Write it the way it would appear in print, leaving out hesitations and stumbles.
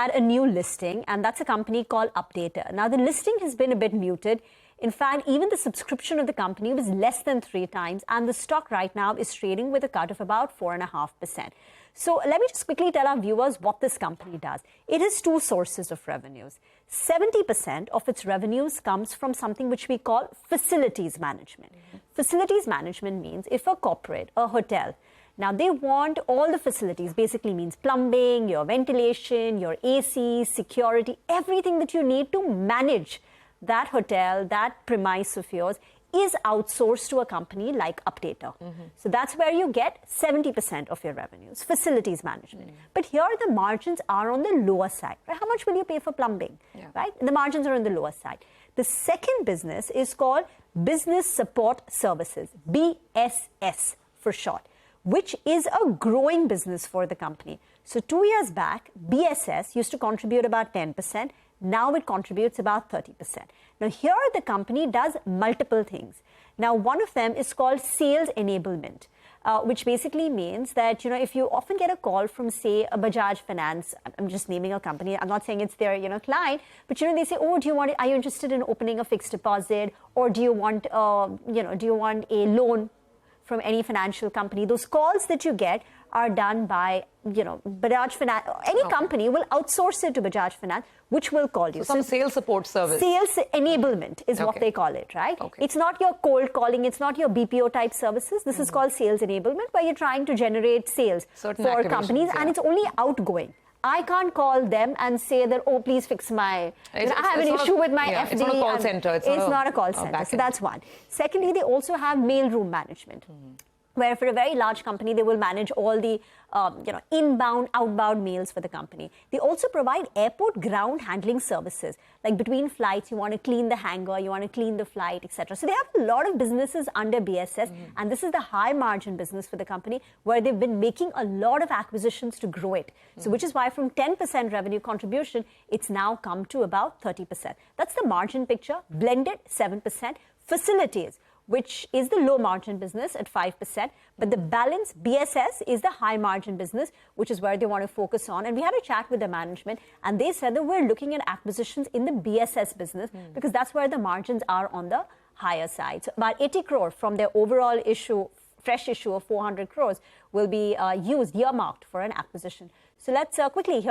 had a new listing, and that's a company called Updater. Now, the listing has been a bit muted. In fact, even the subscription of the company was less than 3 times, and the stock right now is trading with a cut of about 4.5%. So let me just quickly tell our viewers what this company does. It has 2 sources of revenues. 70% of its revenues comes from something which we call facilities management. Facilities management means if a corporate, a hotel, now they want all the facilities, basically means plumbing, your ventilation, your AC, security, everything that you need to manage that hotel, that premise of yours is outsourced to a company like Updater. So that's where you get 70% of your revenues, facilities management. But here the margins are on the lower side. Right? How much will you pay for plumbing? Right? The margins are on the lower side. The second business is called Business Support Services, BSS for short, which is a growing business for the company. So 2 years back, BSS used to contribute about 10%. Now it contributes about 30%. Now here the company does multiple things. Now one of them is called sales enablement, which basically means that, if you often get a call from, say, a Bajaj Finance, I'm just naming a company, I'm not saying it's their, client, but, they say, oh, are you interested in opening a fixed deposit, or do you want, do you want a loan from any financial company? Those calls that you get are done by, Bajaj Finance. Any company will outsource it to Bajaj Finance, which will call you. So some sales support service. Sales enablement is what they call it, right? It's not your cold calling. It's not your BPO type services. This is called sales enablement, where you're trying to generate sales for companies, and it's only outgoing. I can't call them and say that, oh, please fix my, I have an issue with my FD. It's not a call center. It's not a call center. So that's one. Secondly, they also have mailroom management, where for a very large company, they will manage all the inbound, outbound mails for the company. They also provide airport ground handling services. Like between flights, you want to clean the hangar, you want to clean the flight, etc. So they have a lot of businesses under BSS, and this is the high margin business for the company, where they've been making a lot of acquisitions to grow it. So which is why from 10% revenue contribution, it's now come to about 30%. That's the margin picture, blended 7%. Facilities, which is the low margin business at 5%, but the balance, BSS, is the high margin business, which is where they want to focus on. And we had a chat with the management, and they said that we're looking at acquisitions in the BSS business because that's where the margins are on the higher side. So about 80 crore from their overall issue, fresh issue of 400 crores will be earmarked for an acquisition. So let's quickly hear